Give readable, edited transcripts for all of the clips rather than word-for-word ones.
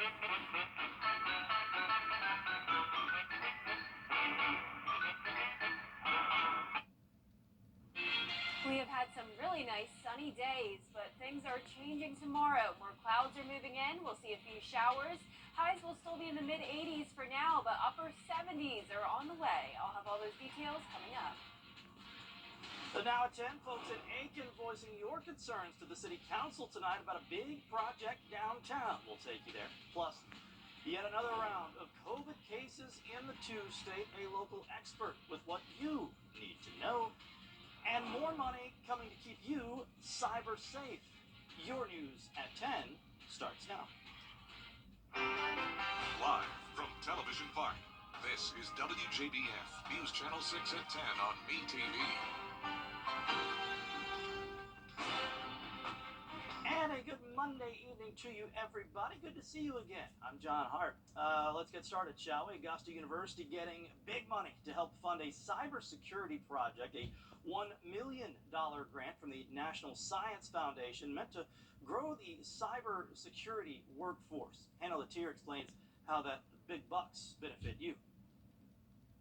We have had some really nice sunny days, but things are changing tomorrow. More clouds are moving in. We'll see a few showers. Highs will still be in the mid 80s for now, but upper 70s are on the way. I'll have all those details coming up. So now at 10, folks in Aiken voicing your concerns to the city council tonight about a big project downtown. We'll take you there. Plus, yet another round of COVID cases in the two-state, a local expert with what you need to know. And more money coming to keep you cyber safe. Your news at 10 starts now. Live from Television Park, this is WJBF News Channel 6 at 10 on MeTV. And a good Monday evening to you, everybody. Good to see you again. I'm John Hart. Let's get started, shall we? Augusta University getting big money to help fund a cybersecurity project, a $1 million grant from the National Science Foundation meant to grow the cybersecurity workforce. Hannah Latier explains how that big bucks benefit you.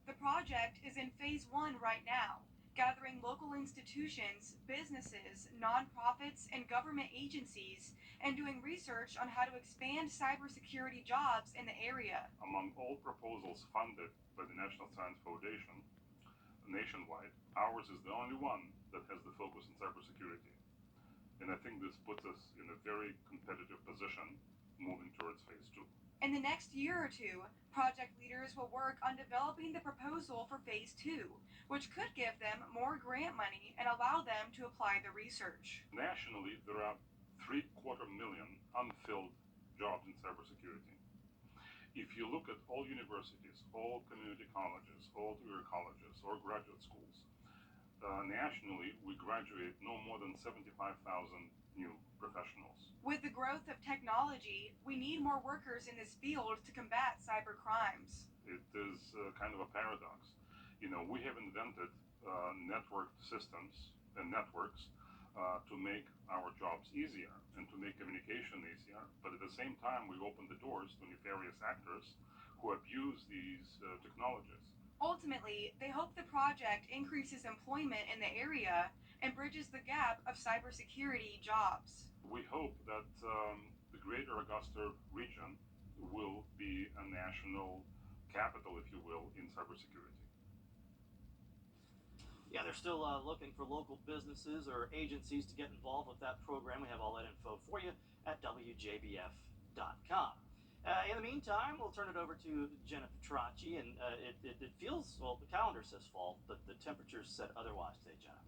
The project is in phase 1 right now, gathering local institutions, businesses, nonprofits, and government agencies, and doing research on how to expand cybersecurity jobs in the area. Among all proposals funded by the National Science Foundation nationwide, ours is the only one that has the focus on cybersecurity. And I think this puts us in a very competitive position moving towards phase 2. In the next year or two, project leaders will work on developing the proposal for phase 2, which could give them more grant money and allow them to apply the research. Nationally, there are 750,000 unfilled jobs in cybersecurity. If you look at all universities, all community colleges, all degree colleges, or graduate schools, nationally, we graduate no more than 75,000 new professionals. With the growth of technology, we need more workers in this field to combat cyber crimes. It is kind of a paradox. You know, we have invented networked systems and networks to make our jobs easier and to make communication easier, but at the same time, we open the doors to nefarious actors who abuse these technologies. Ultimately, they hope the project increases employment in the area and bridges the gap of cybersecurity jobs. We hope that the greater Augusta region will be a national capital, if you will, in cybersecurity. Yeah, they're still looking for local businesses or agencies to get involved with that program. We have all that info for you at WJBF.com. In the meantime, we'll turn it over to Jenna Petracci, and it feels, well, the calendar says fall, but the temperatures said otherwise today, Jenna.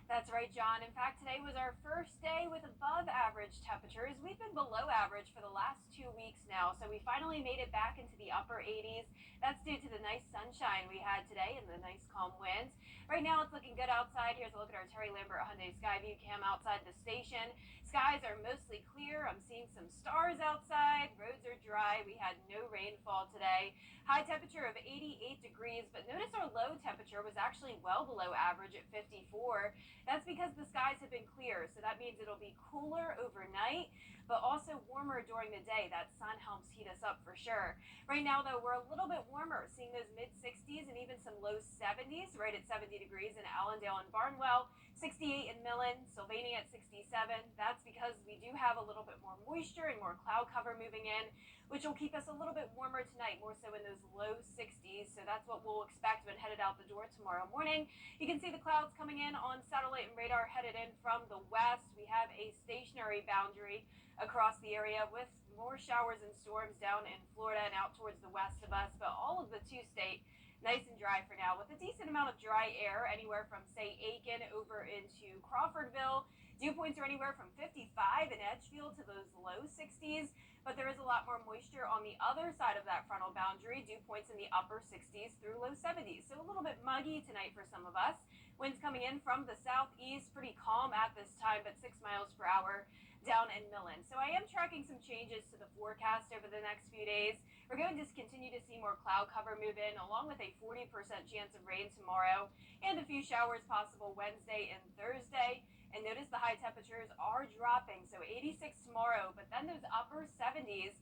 That's right, John. In fact, today was our first day with above average temperatures. We've been below average for the last 2 weeks now, so we finally made it back into the upper 80s. That's due to the nice sunshine we had today and the nice calm winds. Right now, it's looking good outside. Here's a look at our Terry Lambert Hyundai Skyview cam outside the station. Skies are mostly clear. I'm seeing some stars outside. Roads are dry. We had no rainfall today. High temperature of 88 degrees, but notice our low temperature was actually well below average at 54. That's because the skies have been clear, so that means it'll be cooler overnight, but also warmer during the day. That sun helps heat us up for sure. Right now, though, we're a little bit warmer, seeing those mid-60s and even some low 70s, right at 70 degrees in Allendale and Barnwell, 68 in Millen, Sylvania at 67. That's because we do have a little bit more moisture and more cloud cover moving in, which will keep us a little bit warmer tonight, more so in those low 60s. So that's what we'll expect when headed out the door tomorrow morning. You can see the clouds coming in on satellite and radar headed in from the west. We have a stationary boundary across the area with more showers and storms down in Florida and out towards the west of us, but all of the two-state nice and dry for now with a decent amount of dry air anywhere from, say, Aiken over into Crawfordville. Dew points are anywhere from 55 in Edgefield to those low 60s, but there is a lot more moisture on the other side of that frontal boundary. Dew points in the upper 60s through low 70s, so a little bit muggy tonight for some of us. Winds coming in from the southeast, pretty calm at this time, but 6 miles per hour down in Millen. So I am tracking some changes to the forecast over the next few days. We're going to continue to see more cloud cover move in, along with a 40% chance of rain tomorrow and a few showers possible Wednesday and Thursday. And notice the high temperatures are dropping. So 86 tomorrow. tomorrow, but then those upper 70s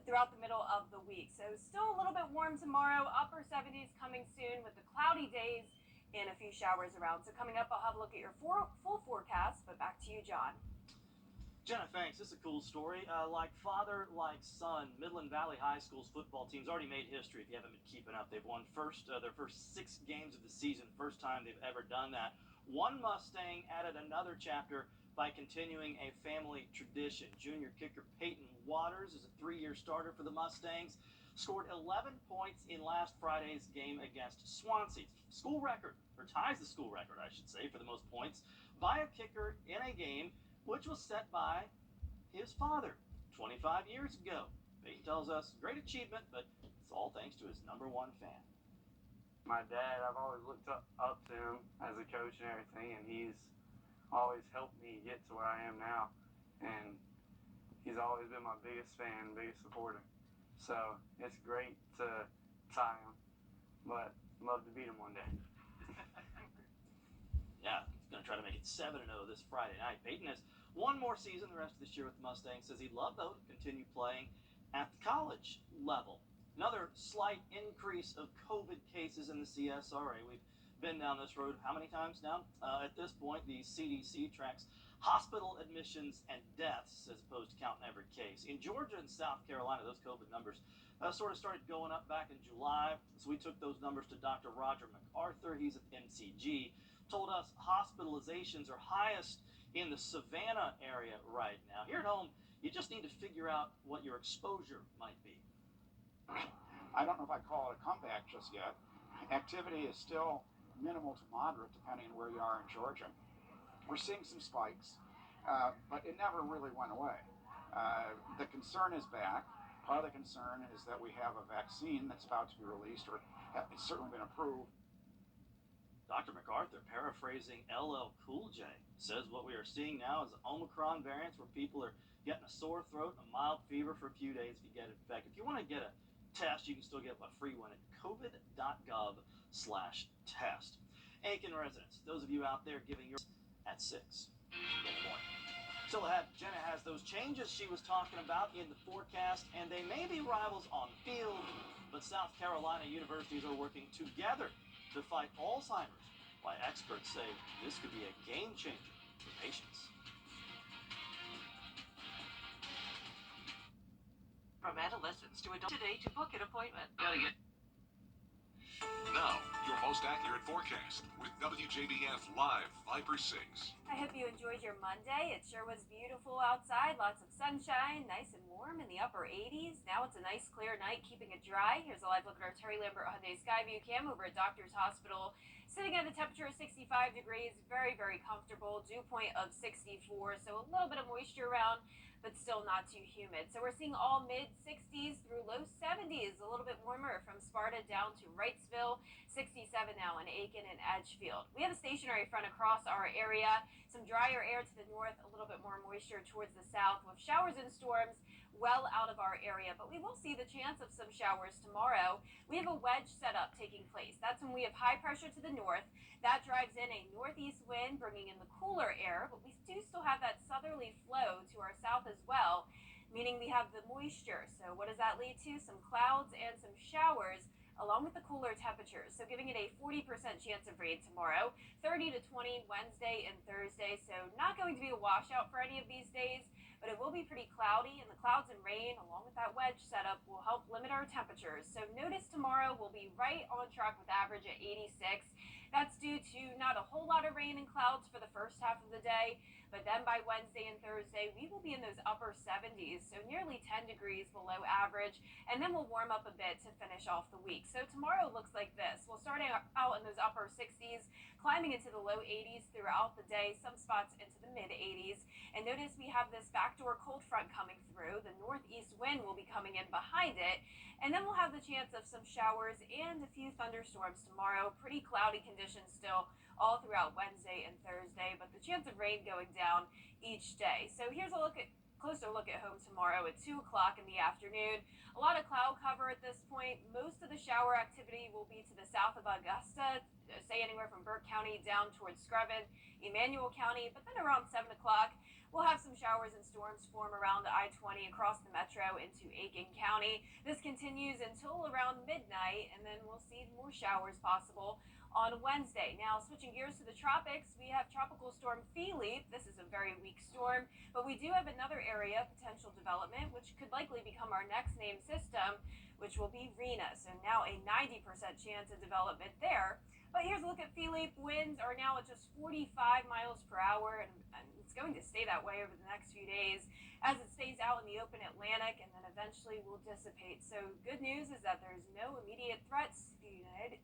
throughout the middle of the week. So still a little bit warm tomorrow, upper 70s coming soon with the cloudy days and a few showers around. So coming up, I'll have a look at your full forecast, but back to you, John. Jenna, thanks. This is a cool story. Like father, like son, Midland Valley High School's football team's already made history. If you haven't been keeping up, they've won their first 6 games of the season, first time they've ever done that. One Mustang added another chapter by continuing a family tradition. Junior kicker Peyton Waters is a 3-year starter for the Mustangs. Scored 11 points in last Friday's game against Swansea. School record, or ties the school record, I should say, for the most points by a kicker in a game, which was set by his father 25 years ago. He tells us great achievement, but it's all thanks to his #1 fan. My dad, I've always looked up to him as a coach and everything, and he's always helped me get to where I am now. And he's always been my biggest fan, biggest supporter. So it's great to tie him, but love to beat him one day. Yeah, he's going to try to make it 7-0 this Friday night. Peyton has one more season the rest of this year with the Mustangs. Says he'd love, though, to continue playing at the college level. Another slight increase of COVID cases in the CSRA. We've been down this road how many times now? At this point, the CDC tracks hospital admissions and deaths as opposed to counting every case. In Georgia and South Carolina, those COVID numbers sort of started going up back in July. So we took those numbers to Dr. Roger MacArthur. He's at MCG. Told us hospitalizations are highest in the Savannah area right now. Here at home, you just need to figure out what your exposure might be. I don't know if I call it a comeback just yet. Activity is still minimal to moderate depending on where you are in Georgia. We're seeing some spikes, but it never really went away. The concern is back. Part of the concern is that we have a vaccine that's about to be released, or it's certainly been approved. Dr. MacArthur, paraphrasing LL Cool J, says what we are seeing now is Omicron variants where people are getting a sore throat and a mild fever for a few days if you get infected. If you want to get a test, you can still get a free one at covid.gov/test. Aiken residents, those of you out there giving your at 6 in the morning. Still ahead, Jenna has those changes she was talking about in the forecast, and they may be rivals on the field, but South Carolina universities are working together to fight Alzheimer's, why experts say this could be a game changer for patients. From adolescents to adults today to book an appointment. Now, your most accurate forecast with WJBF Live Viper 6. I hope you enjoyed your Monday. It sure was beautiful outside. Lots of sunshine, nice and warm in the upper 80s. Now it's a nice clear night, keeping it dry. Here's a live look at our Terry Lambert Hyundai Skyview cam over at Doctor's Hospital. Sitting at a temperature of 65 degrees, very, very comfortable. Dew point of 64, so a little bit of moisture around, but still not too humid. So we're seeing all mid-60s through low 70s, a little bit warmer from Sparta down to Wrightsville, 67 now in Aiken and Edgefield. We have a stationary front across our area, some drier air to the north, a little bit more moisture towards the south with showers and storms well out of our area, but we will see the chance of some showers tomorrow. We have a wedge setup taking place. That's when we have high pressure to the north. That drives in a northeast wind, bringing in the cooler air, but we do still have that southerly flow to our south as well, meaning we have the moisture. So what does that lead to? Some clouds and some showers along with the cooler temperatures. So giving it a 40% chance of rain tomorrow, 30 to 20 Wednesday and Thursday. So not going to be a washout for any of these days, but it will be pretty cloudy, and the clouds and rain along with that wedge setup will help limit our temperatures. So notice tomorrow we'll be right on track with average at 86. That's due to not a whole lot of rain and clouds for the first half of the day, but then by Wednesday and Thursday, we will be in those upper 70s, so nearly 10 degrees below average, and then we'll warm up a bit to finish off the week. So tomorrow looks like this. We'll start out in those upper 60s, climbing into the low 80s throughout the day, some spots into the mid 80s. And notice we have this backdoor cold front coming through. The northeast wind will be coming in behind it, and then we'll have the chance of some showers and a few thunderstorms tomorrow. Pretty cloudy conditions still all throughout Wednesday and Thursday, but the chance of rain going down each day. So here's a closer look at home tomorrow at 2 o'clock in the afternoon. A lot of cloud cover at this point. Most of the shower activity will be to the south of Augusta, say anywhere from Burke County down towards Screven, Emmanuel County, but then around 7 o'clock, We'll have some showers and storms form around I-20 across the metro into Aiken County. This continues until around midnight, and then we'll see more showers possible on Wednesday. Now, switching gears to the tropics, we have Tropical Storm Philippe. This is a very weak storm, but we do have another area of potential development, which could likely become our next named system, which will be Rena. So now a 90% chance of development there. But here's a look at Philippe. Winds are now at just 45 miles per hour, and it's going to stay that way over the next few days as it stays out in the open Atlantic and then eventually will dissipate. So good news is that there's no immediate threats to the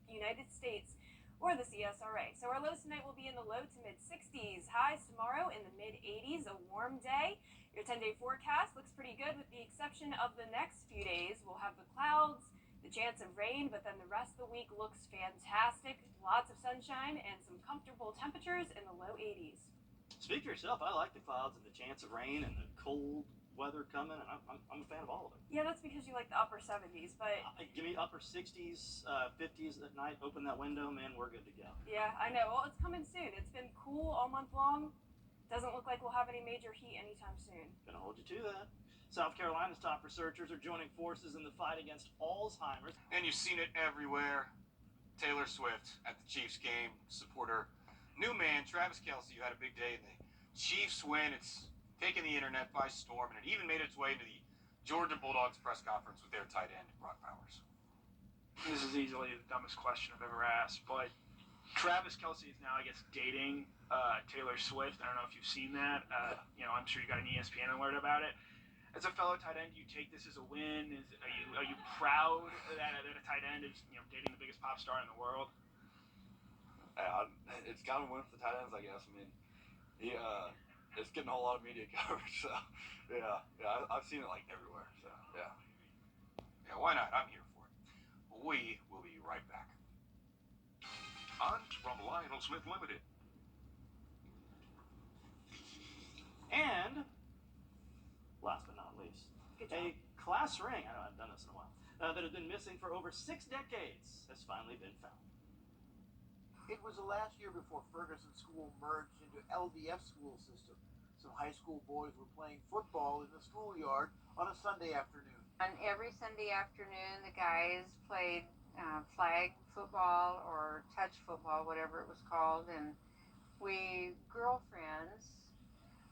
United States or the CSRA. So our lows tonight will be in the low to mid 60s, highs tomorrow in the mid 80s, a warm day. Your 10-day forecast looks pretty good with the exception of the next few days. We'll have the clouds, the chance of rain, but then the rest of the week looks fantastic. Lots of sunshine and some comfortable temperatures in the low 80s. Speak for yourself. I like the clouds and the chance of rain and the cold weather coming, and I'm a fan of all of it. Yeah, that's because you like the upper 70s, but give me upper 60s, 50s at night. Open that window, man. We're good to go. yeah, I know. Well, it's coming soon. It's been cool all month long. Doesn't look like we'll have any major heat anytime soon. Gonna hold you to that. South Carolina's top researchers are joining forces in the fight against Alzheimer's. And you've seen it everywhere. Taylor Swift at the Chiefs game, supporter. New man, Travis Kelce, who had a big day. The Chiefs win. It's taken the internet by storm, and it even made its way into the Georgia Bulldogs press conference with their tight end, Brock Bowers. This is easily the dumbest question I've ever asked, but Travis Kelce is now, I guess, dating Taylor Swift. I don't know if you've seen that. I'm sure you got an ESPN alert about it. As a fellow tight end, do you take this as a win? Are you proud that a tight end is dating the biggest pop star in the world? It's kind of a win for the tight ends, I guess. I mean, it's getting a whole lot of media coverage. So yeah, I've seen it like everywhere. So yeah, why not? I'm here for it. We will be right back. On from Lionel Smith Limited. And last but not least, a class ring, I know I've done this in a while, that had been missing for over 6 decades has finally been found. It was the last year before Ferguson School merged into LDF school system. Some high school boys were playing football in the schoolyard on a Sunday afternoon. On every Sunday afternoon, the guys played flag football or touch football, whatever it was called, and we girlfriends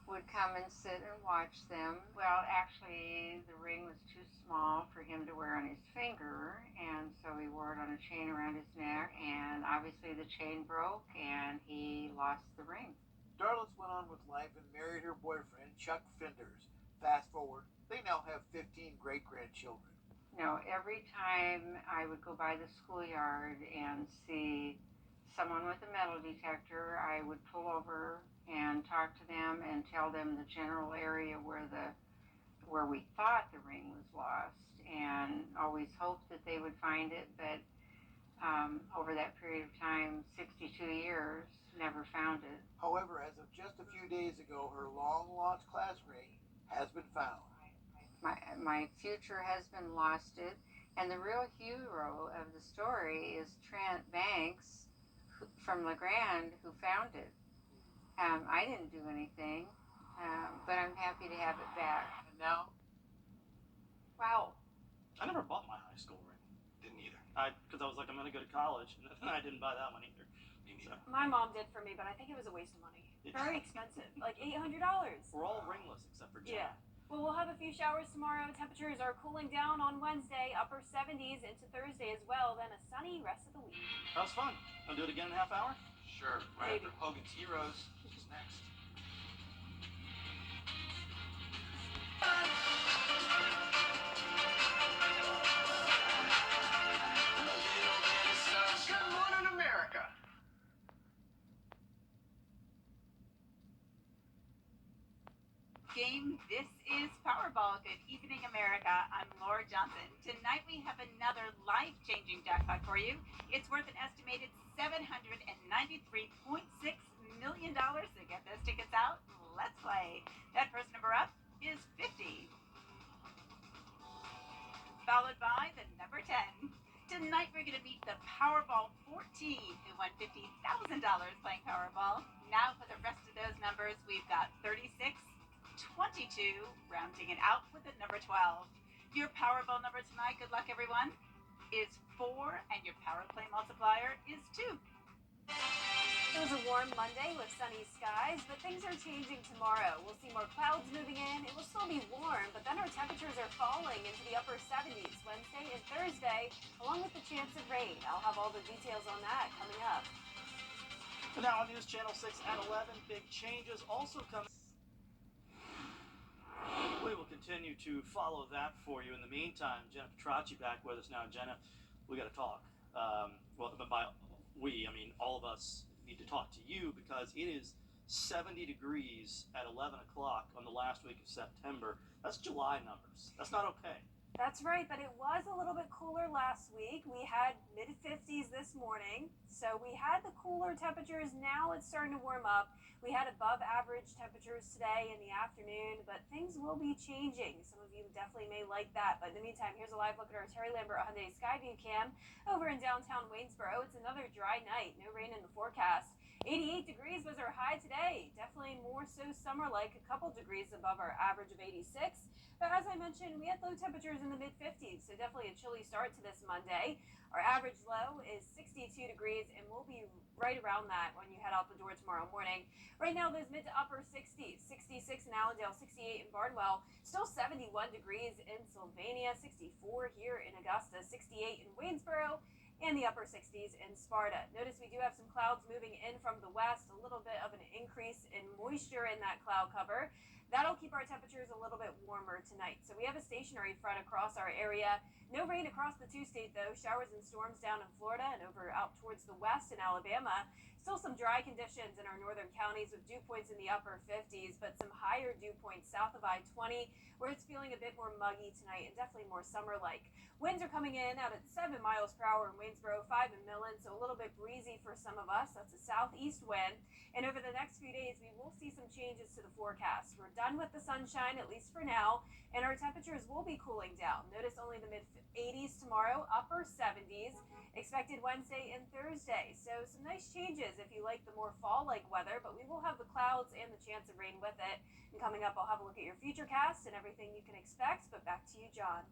would come and sit and watch them. Well, actually, the ring was too small for him to wear on his finger, and so he wore it on a chain around his neck, and obviously the chain broke, and he lost the ring. Darlitz went on with life and married her boyfriend, Chuck Finders. Fast forward, they now have 15 great-grandchildren. Every time I would go by the schoolyard and see someone with a metal detector, I would pull over and talk to them and tell them the general area where we thought the ring was lost, and always hoped that they would find it, but over that period of time, 62 years, never found it. However, as of just a few days ago, her long-lost class ring has been found. My future husband lost it, and the real hero of the story is Trent Banks from LeGrand, who found it. I didn't do anything, but I'm happy to have it back. And now? Wow. I never bought my high school ring. Didn't either. Because I was like, I'm going to go to college, and then I didn't buy that one either. Me neither. My mom did for me, but I think it was a waste of money. Very expensive, like $800. We're all ringless except for Jen. Yeah. Well, we'll have a few showers tomorrow. Temperatures are cooling down on Wednesday, upper 70s into Thursday as well, then a sunny rest of the week. That was fun. I'll do it again in a half hour? Sure. Right Maybe. after Hogan's Heroes is next. Good morning, America. Game. This is Powerball. Good evening, America. I'm Laura Johnson. Tonight we have another life-changing jackpot for you. It's worth an estimated $793.6 million. So get those tickets out. Let's play. That first number up is 50. Followed by the number 10. Tonight we're going to meet the Powerball 14, who won $50,000 playing Powerball. Now for the rest of those numbers, we've got 36, 22, rounding it out with the number 12. Your Powerball number tonight, good luck everyone, is 4, and your Power Play multiplier is 2. It was a warm Monday with sunny skies, but things are changing tomorrow. We'll see more clouds moving in. It will still be warm, but then our temperatures are falling into the upper 70s Wednesday and Thursday, along with the chance of rain. I'll have all the details on that coming up. And now on News Channel 6 at 11, big changes also coming. We will continue to follow that for you. In the meantime, Jenna Petracci back with us now. Jenna, we got to talk. Well, by we, I mean all of us need to talk to you because it is 70 degrees at 11 o'clock on the last week of September. That's July numbers. That's not okay. That's right, but it was a little bit cooler last week. We had mid-50s this morning, so we had the cooler temperatures. Now it's starting to warm up. We had above average temperatures today in the afternoon, but things will be changing. Some of you definitely may like that, but in the meantime, here's a live look at our Terry Lambert Hyundai Skyview cam over in downtown Waynesboro. It's another dry night, no rain in the forecast. 88 degrees was our high today. Definitely more so summer-like, a couple degrees above our average of 86. But as I mentioned, we had low temperatures in the mid-50s, so definitely a chilly start to this Monday. Our average low is 62 degrees, and we'll be right around that when you head out the door tomorrow morning. Right now, those mid to upper 60s, 66 in Allendale, 68 in Barnwell, still 71 degrees in Sylvania, 64 here in Augusta, 68 in Waynesboro, and the upper 60s in Sparta. Notice we do have some clouds moving in from the west, a little bit of an increase in moisture in that cloud cover. That'll keep our temperatures a little bit warmer tonight. So we have a stationary front across our area. No rain across the two-state, though. Showers and storms down in Florida and over out towards the west in Alabama. Still some dry conditions in our northern counties with dew points in the upper 50s, but some higher dew points south of I-20 where it's feeling a bit more muggy tonight and definitely more summer-like. Winds are coming in out at 7 miles per hour in Waynesboro, 5 in Millen, so a little bit breezy for some of us. That's a southeast wind. And over the next few days, we will see some changes to the forecast. We're done with the sunshine, at least for now, and our temperatures will be cooling down. Notice only the mid-80s tomorrow, upper 70s, expected Wednesday and Thursday. So some nice changes if you like the more fall-like weather, but we will have the clouds and the chance of rain with it. And coming up, I'll have a look at your futurecast and everything you can expect, but back to you, John.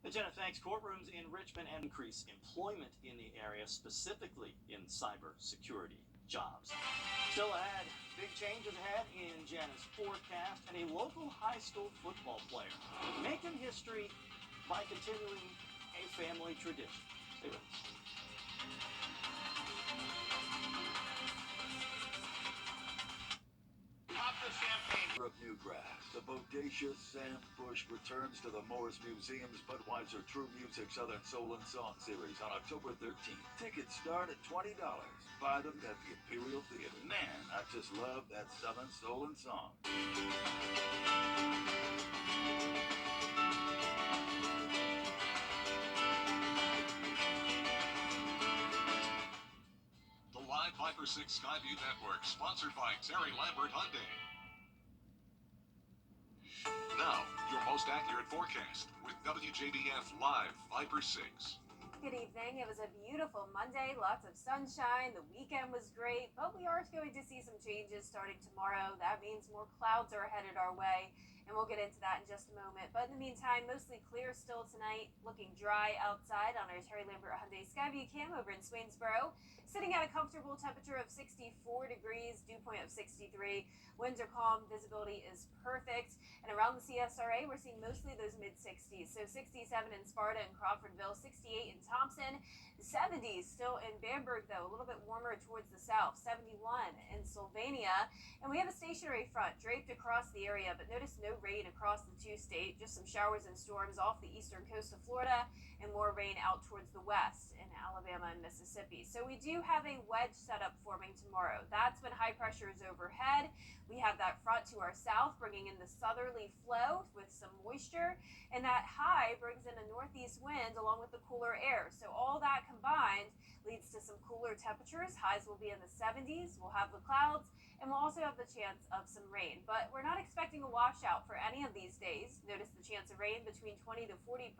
Jenna, thanks. Courtrooms in Richmond and increase employment in the area, specifically in cybersecurity jobs. Still ahead, big changes ahead in Jenna's forecast, and a local high school football player making history by continuing a family tradition. Stay with us. Pop the champagne. Of Newgrass, the bodacious Sam Bush returns to the Morris Museum's Budweiser True Music Southern Soul and Song Series on October 13th. Tickets start at $20. Buy them at the Imperial Theater. Man, I just love that Southern Soul and Song. The Live Viper 6 Skyview Network, sponsored by Terry Lambert Hyundai. Now, your most accurate forecast with WJBF Live Viper 6. Good evening. It was a beautiful Monday, lots of sunshine. The weekend was great, but we are going to see some changes starting tomorrow. That means more clouds are headed our way, and we'll get into that in just a moment. But in the meantime, mostly clear still tonight, looking dry outside on our Terry Lambert Hyundai Skyview cam over in Swainsboro. Sitting at a comfortable temperature of 64 degrees, dew point of 63. Winds are calm, visibility is perfect. And around the CSRA, we're seeing mostly those mid-60s. So 67 in Sparta and Crawfordville, 68 in Thompson, 70s still in Bamberg, though, a little bit warmer towards the south, 71 in Sylvania. And we have a stationary front draped across the area, but notice no rain across the two-state, just some showers and storms off the eastern coast of Florida and more rain out towards the west in Alabama and Mississippi. So we do have a wedge setup forming tomorrow. That's when high pressure is overhead. We have that front to our south, bringing in the southerly flow with some moisture, and that high brings in a northeast wind along with the cooler air. So all that combined leads to some cooler temperatures. Highs will be in the 70s. We'll have the clouds, and we'll also have the chance of some rain. But we're not expecting a washout for any of these days. Notice the chance of rain between 20 to 40%,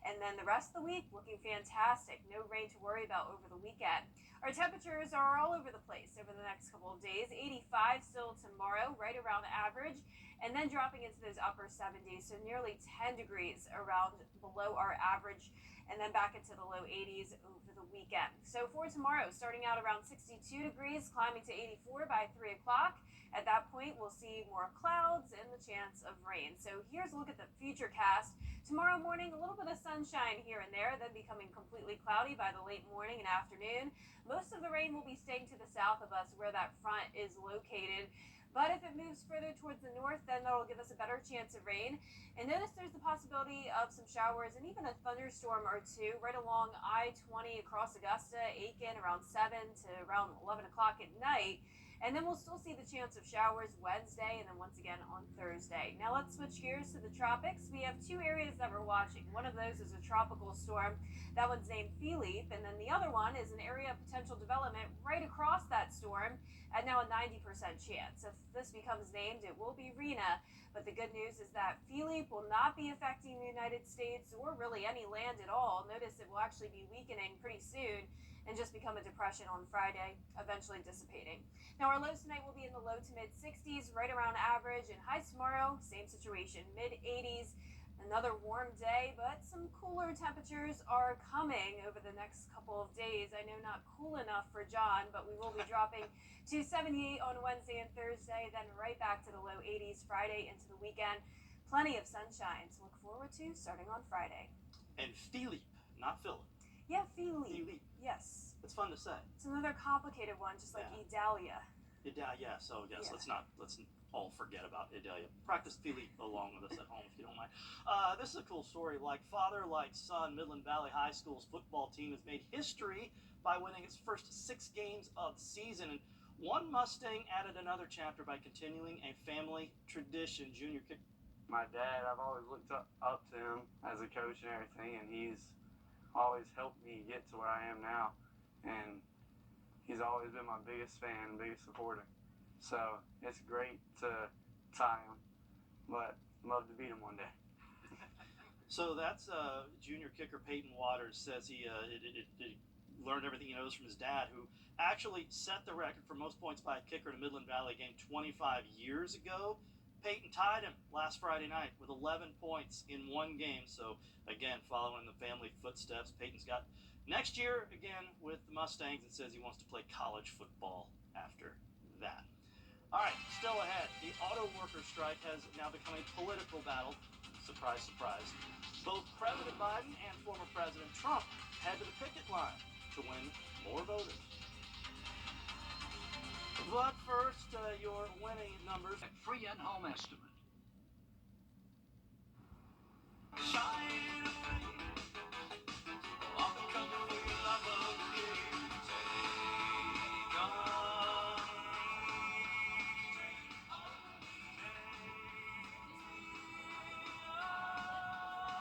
and then the rest of the week looking fantastic. No rain to worry about over the weekend. Our temperatures are all over the place over the next couple of days. 85 still tomorrow, right around average, and then dropping into those upper 70s, so nearly 10 degrees around below our average, and then back into the low 80s over the weekend. So for tomorrow, starting out around 62 degrees, climbing to 84 by 3 o'clock. At that point, we'll see more clouds and the chance of rain. So here's a look at the future cast. Tomorrow morning, a little bit of sunshine here and there, then becoming completely cloudy by the late morning and afternoon. Most of the rain will be staying to the south of us where that front is located. But if it moves further towards the north, then that'll give us a better chance of rain. And notice there's the possibility of some showers and even a thunderstorm or two right along I-20 across Augusta, Aiken, around 7 to around 11 o'clock at night. And then we'll still see the chance of showers Wednesday and then once again on Thursday. Now let's switch gears to the tropics. We have two areas that we're watching. One of those is a tropical storm. That one's named Philippe, and then the other one is an area of potential development right across that storm at now a 90% chance. If this becomes named, it will be Rena. But the good news is that Philippe will not be affecting the United States or really any land at all. Notice it will actually be weakening pretty soon and just become a depression on Friday, eventually dissipating. Now our lows tonight will be in the low to mid 60s, right around average, and highs tomorrow, same situation, mid 80s. Another warm day, but some cooler temperatures are coming over the next couple of days. I know not cool enough for John, but we will be dropping to 78 on Wednesday and Thursday, then right back to the low 80s Friday into the weekend. Plenty of sunshine to look forward to starting on Friday. And Philippe, not Philip. Yeah, Philippe. Philippe. Yes. It's fun to say. It's another complicated one, just like Idalia. Yeah, so yes, let's all forget about Idalia. Practice Philippe along with us at home if you don't mind. This is a cool story. Like father, like son, Midland Valley High School's football team has made history by winning its first 6 games of the season. And one Mustang added another chapter by continuing a family tradition. Junior kick. My dad, I've always looked up to him as a coach and everything, and he's always helped me get to where I am now. And he's always been my biggest fan, biggest supporter. So it's great to tie him, but love to beat him one day. So that's junior kicker Peyton Waters says he learned everything he knows from his dad, who actually set the record for most points by a kicker in a Midland Valley game 25 years ago. Peyton tied him last Friday night with 11 points in one game. So again, following the family footsteps, Peyton's got next year again with the Mustangs and says he wants to play college football after that. All right, still ahead. The auto worker strike has now become a political battle. Surprise, surprise. Both President Biden and former President Trump head to the picket line to win more voters. But first, your winning numbers. Free and home estimate.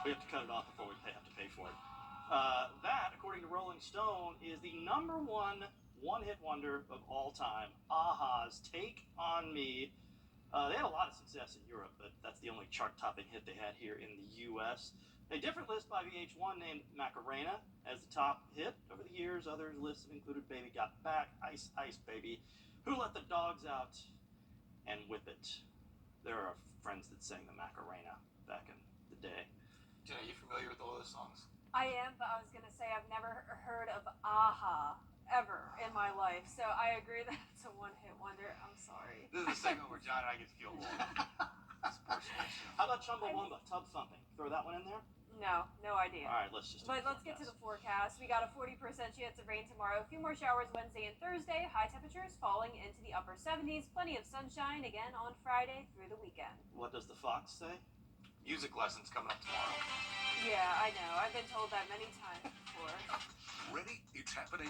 We have to cut it off before we have to pay for it. That, according to Rolling Stone, is the number one-hit wonder of all time. Aha's Take On Me. They had a lot of success in Europe, but that's the only chart-topping hit they had here in the U.S. A different list by VH1 named Macarena as the top hit. Over the years, other lists have included Baby Got Back, Ice Ice Baby, Who Let the Dogs Out, and Whip It. There are friends that sang the Macarena back in the day. Jenna, are you familiar with all those songs? I am, but I was going to say I've never heard of Aha ever in my life, so I agree that it's a one-hit wonder. I'm sorry. This is a segment where John and I get to feel old. How about Chumbawamba, Tub Thumping? Throw that one in there? No idea. All right, let's get to the forecast. We got a 40% chance of rain tomorrow. A few more showers Wednesday and Thursday. High temperatures falling into the upper 70s. Plenty of sunshine again on Friday through the weekend. What does the fox say? Music lessons coming up tomorrow. Yeah, I know. I've been told that many times before. Ready? It's happening